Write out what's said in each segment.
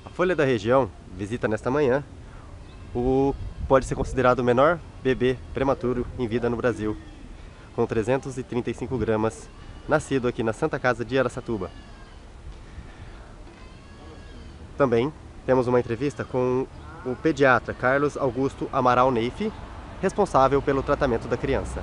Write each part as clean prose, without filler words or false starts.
A Folha da Região visita nesta manhã pode ser considerado o menor bebê prematuro em vida no Brasil, com 335 gramas, nascido aqui na Santa Casa de Araçatuba. Também temos uma entrevista com o pediatra Carlos Augusto Amaral Neif, responsável pelo tratamento da criança.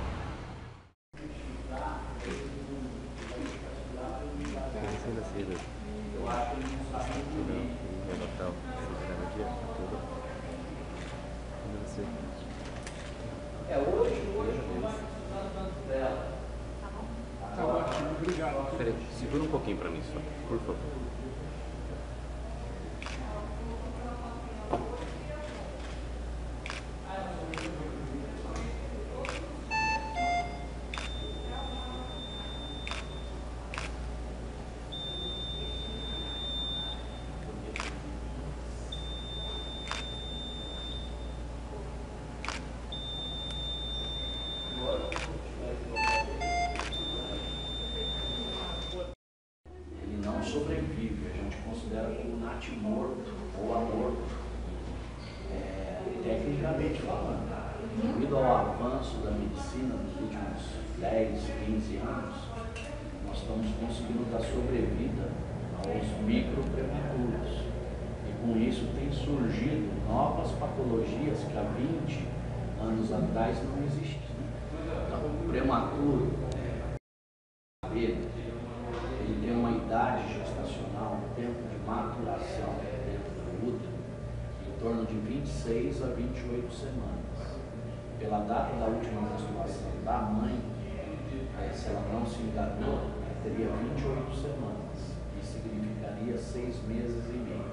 Tá ótimo, obrigado. Peraí, segura um pouquinho pra mim só, por favor. Sobrevive, a gente considera como natimorto ou amorto, tecnicamente falando. Devido ao avanço da medicina nos últimos 10, 15 anos, nós estamos conseguindo dar sobrevida aos microprematuros. E com isso tem surgido novas patologias que há 20 anos atrás não existiam. Então, o prematuro, ele tem uma idade gestacional, um tempo de maturação dentro do útero, em torno de 26 a 28 semanas. Pela data da última menstruação da mãe, se ela não se enganou, ela teria 28 semanas, e significaria 6 meses e meio.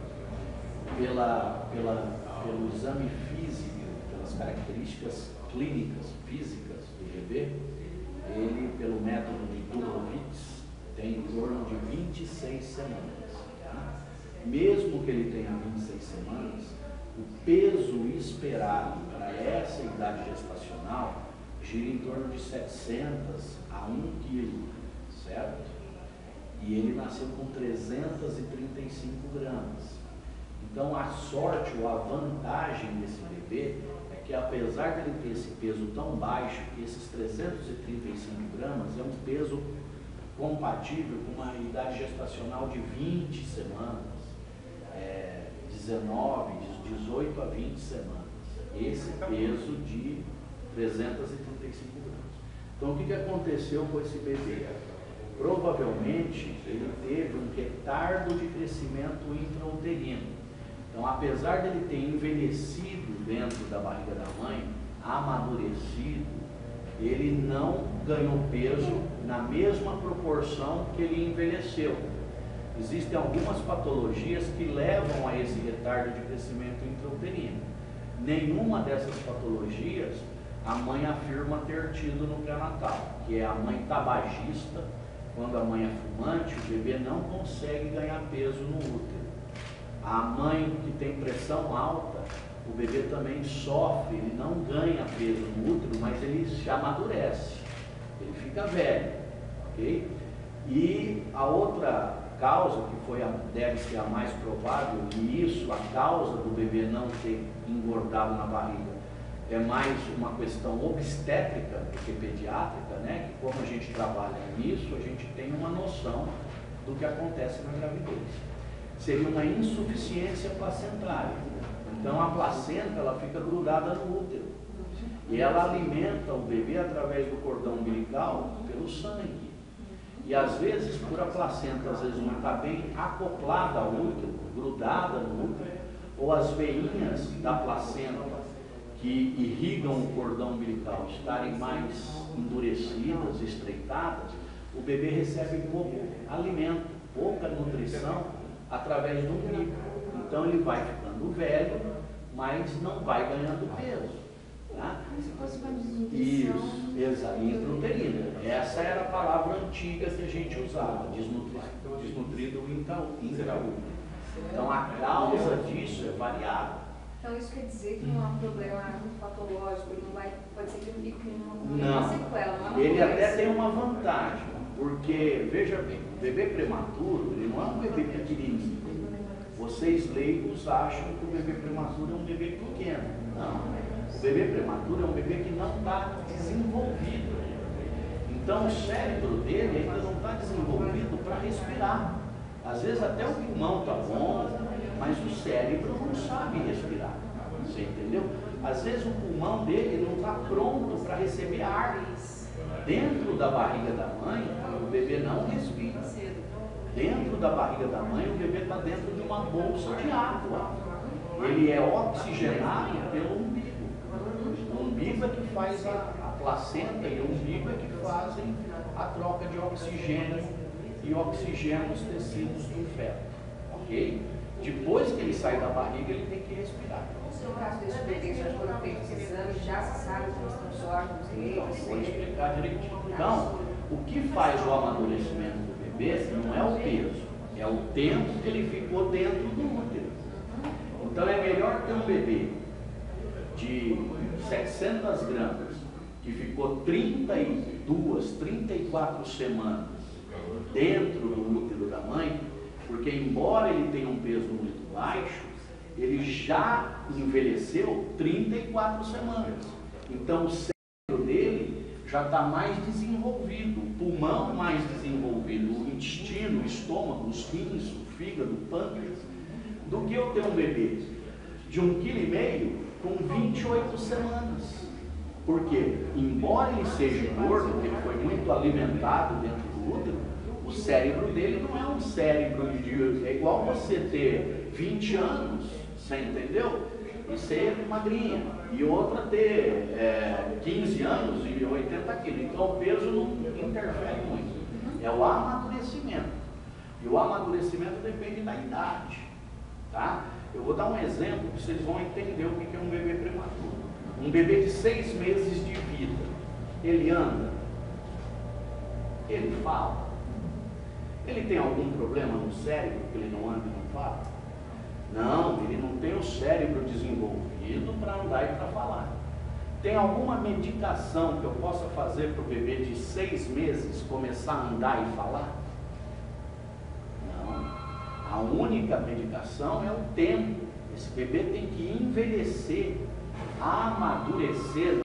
Pelo exame físico, pelas características clínicas, físicas do bebê, ele, pelo método de Gurevitch, tem em torno de 26 semanas. Mesmo que ele tenha 26 semanas, o peso esperado para essa idade gestacional gira em torno de 700 a 1 kg, certo? E ele nasceu com 335 gramas. Então a sorte ou a vantagem desse bebê é que, apesar de ele ter esse peso tão baixo, esses 335 gramas é um peso compatível com uma idade gestacional de 20 semanas, 19, 18 a 20 semanas. Esse peso de 335 gramas. Então, o que aconteceu com esse bebê? Provavelmente, ele teve um retardo de crescimento intrauterino. Então, apesar dele ter envelhecido dentro da barriga da mãe, amadurecido, ele não ganhou peso na mesma proporção que ele envelheceu. Existem algumas patologias que levam a esse retardo de crescimento intrauterino. Nenhuma dessas patologias a mãe afirma ter tido no pré-natal, que é a mãe tabagista. Quando a mãe é fumante, o bebê não consegue ganhar peso no útero. A mãe que tem pressão alta, o bebê também sofre, ele não ganha peso no útero, mas ele se amadurece, ele fica velho, ok? E a outra causa, que deve ser a mais provável, e isso, a causa do bebê não ter engordado na barriga, é mais uma questão obstétrica do que pediátrica, né? Que como a gente trabalha nisso, a gente tem uma noção do que acontece na gravidez. Seria uma insuficiência placentária. Então a placenta, ela fica grudada no útero e ela alimenta o bebê através do cordão umbilical pelo sangue. E às vezes, por a placenta às vezes não estar bem acoplada ao útero, grudada no útero, ou as veinhas da placenta que irrigam o cordão umbilical estarem mais endurecidas, estreitadas, o bebê recebe pouco alimento, pouca nutrição através do umbigo. Então ele vai ficando velho, mas não vai ganhando peso. Tá? Como se fosse uma desnutrição. Isso, exato, intrauterina. Essa era a palavra antiga que a gente usava, desnutrido intraútero. Então a causa disso é variável. Então isso quer dizer que não é um problema muito patológico, ele não vai, pode ser que ele fique uma Não, sequela, não é uma ele doença. até tem uma vantagem, porque, veja bem, o bebê prematuro, ele não é um bebê pequenininho. vocês leigos acham que o bebê prematuro é um bebê pequeno. Não. O bebê prematuro é um bebê que não está desenvolvido. Então o cérebro dele ainda não está desenvolvido para respirar. Às vezes até o pulmão está bom, mas o cérebro não sabe respirar. Você entendeu? Às vezes o pulmão dele não está pronto para receber ar. Dentro da barriga da mãe, o bebê não respira. Dentro da barriga da mãe, o bebê está dentro de uma bolsa de água. Ele é oxigenado pelo umbigo. O umbigo é que faz a placenta e o umbigo é que fazem a troca de oxigênio e oxigênio os tecidos do feto. Ok? Depois que ele sai da barriga, ele tem que respirar. No caso desse bebê, já foram feitos exames, já se sabe como estão os órgãos dele. Então, vou explicar direitinho. Então, o que faz o amadurecimento do bebê não é o peso, é o tempo que ele ficou dentro do útero. Então é melhor ter um bebê de 700 gramas, que ficou 32, 34 semanas dentro do útero da mãe, porque embora ele tenha um peso muito baixo, ele já envelheceu 34 semanas. Então o cérebro dele já está mais desenvolvido, o pulmão mais desenvolvido, o intestino, o estômago, os rins, o fígado, o pâncreas, do que eu ter um bebê de 1,5 kg com 28 semanas. Porque, embora ele seja gordo, porque ele foi muito alimentado dentro do útero, o cérebro dele não é um cérebro de... É igual você ter 20 anos, você entendeu? E ser magrinha. E outra ter 15 anos e 80 quilos. Então o peso não interfere muito. É o amadurecimento. E o amadurecimento depende da idade. Tá? Eu vou dar um exemplo que vocês vão entender o que é um bebê prematuro. Um bebê de 6 meses de vida, ele anda, ele fala, ele tem algum problema no cérebro que ele não anda e não fala? Não, ele não tem o cérebro desenvolvido para andar e para falar. Tem alguma medicação que eu possa fazer para o bebê de 6 meses começar a andar e falar? Não. A única medicação é o tempo. Esse bebê tem que envelhecer, amadurecer